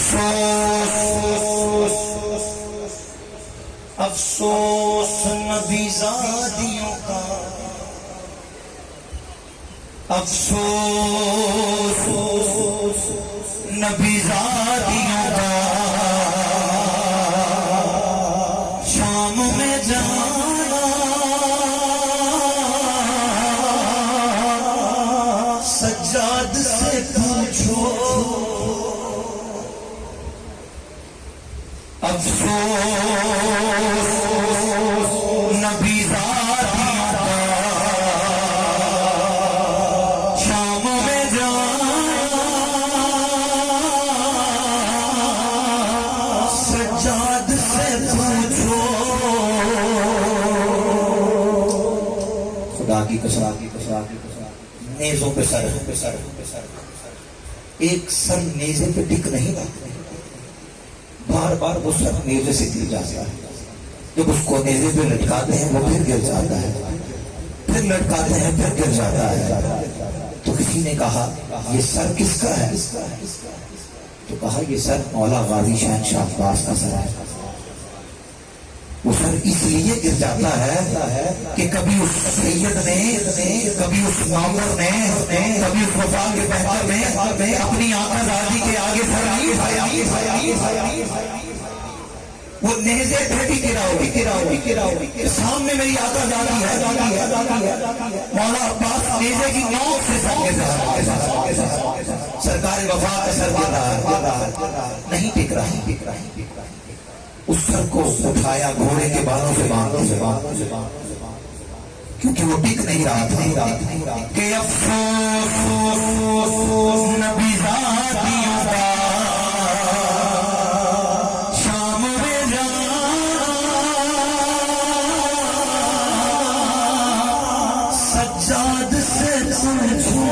अफसोस अफसोस नबीज़ादियों का, अफसोस नबीज़ादियों का, शाम में जाना सज्जाद से पूछो। अफसोस नबीज़ादियों का, शाम में जाना सज्जाद से पूछो। खुदा की कसम नेज़ों पे सर एक सर नेज़े पे टिक नहीं रहा, बार बार वो सर नेज़े से गिर जाता है। जब उसको नेज़े पे लटकाते हैं वो फिर गिर जाता है, फिर लटकाते हैं फिर गिर जाता है। तो किसी ने कहा ये सर किसका है? तो कहा ये सर मौला गाजी शहंशाह अब्बास का सर है। वो सर इसलिए गिर जाता है कि कभी उस सैयद ने, कभी उस मामूर ने, कभी उस वफा के बेहतर ने अपनी आका दादी के आगे सर नहीं उठाया। वो नेज़े पे भी गिरा होगी। सामने मेरी आका दादी है, मौला अब्बास नेज़े की नोक से सर के साथ सरकार वफा का सर गिर रहा नहीं टिक रहा। उस सर को उठाया घोड़े के बालों से क्योंकि वो टिक नहीं रहा था। कि अफसोस नबीज़ादियों का, शाम में जाना सज्जाद से पूछो।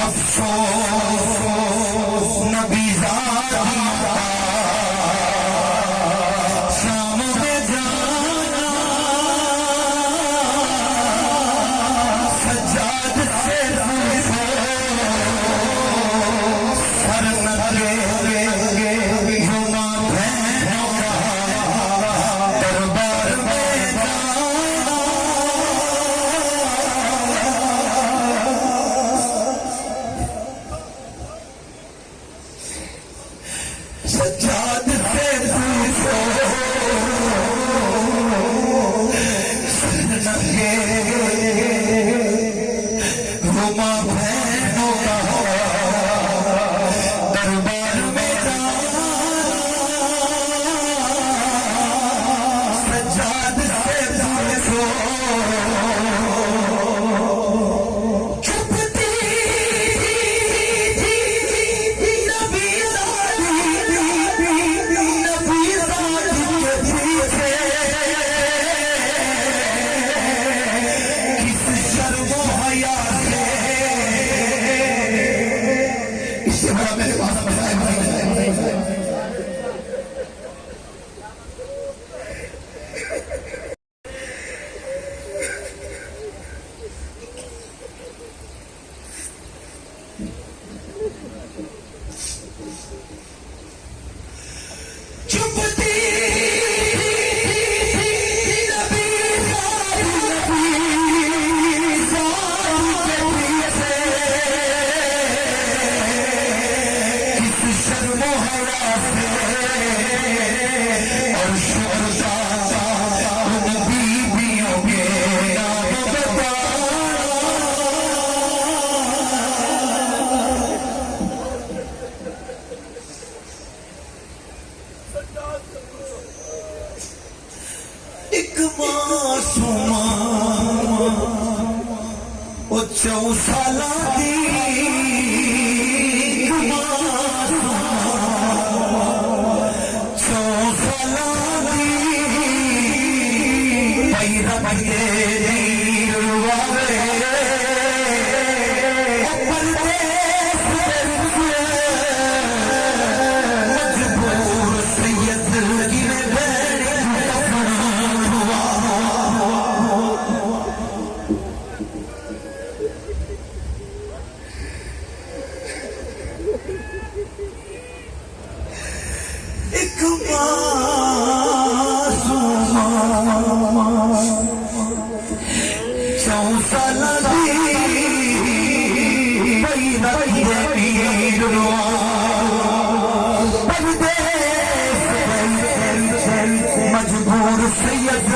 अफसोस नबीज़ादियों का, शाम में जाना सज्जाद से पूछो। सर न लगे जुमा बहनों का, दरबार में जाना सज्जाद से पूछो। नंगे रुमा बहनों का, दरबार में जाना सज्जाद से पूछो। मेरे पास एक मासूमा ओ 4 साल दी मजबूर सैयद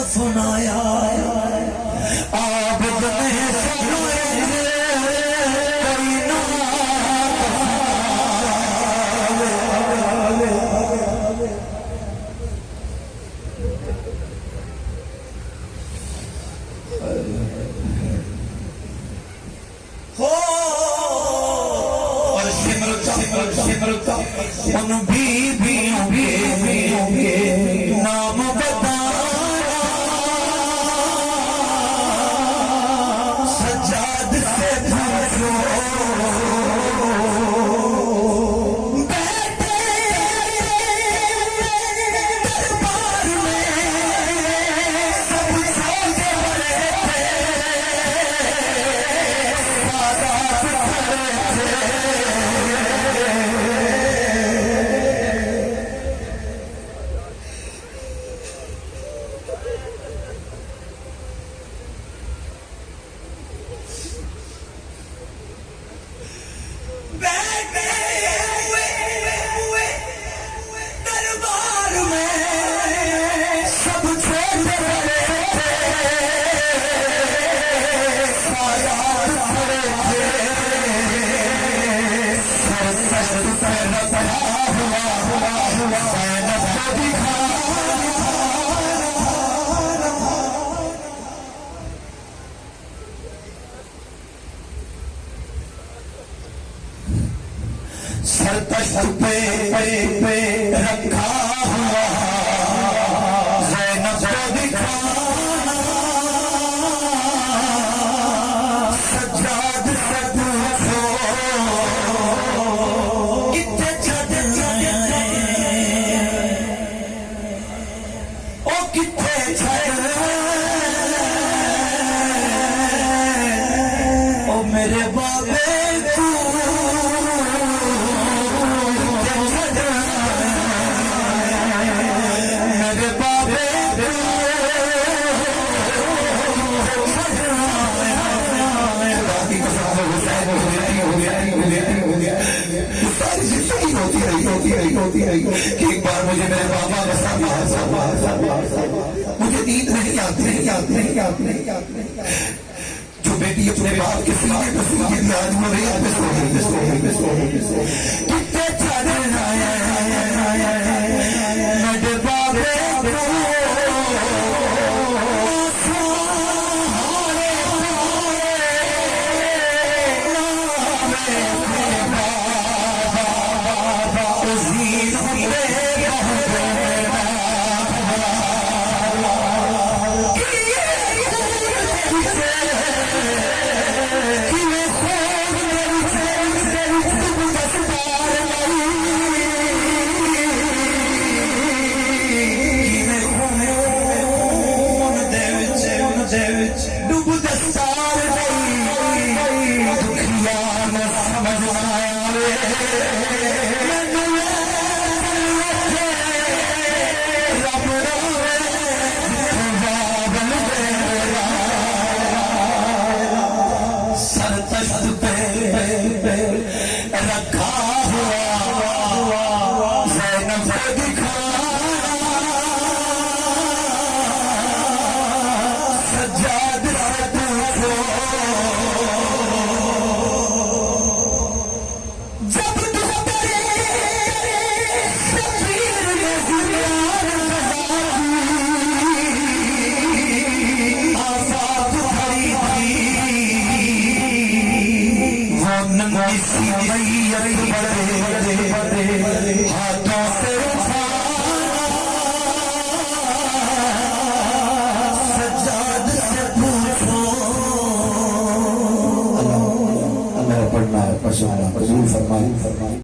सुनाया आबद में हो और सिमरता उन बीबियों के नाम बता सरतश्त पे रखा हुआ ज़ैनब को दिखाना सज्जाद से पूछो कितने छड़ ओ कितने छड़ ओ मेरे बाबे होती रही कि एक बार मुझे मेरे बाबा का मुझे नींद नहीं आती जो बेटी अपने बाप के सीने पे सीने भी आज वो नहीं कितने रखा हुआ ज़ैनब को दिखाना सज्जाद से पूछो जब हाथों से सज्जाद से पूछो पढ़ना कबूल फरमाए।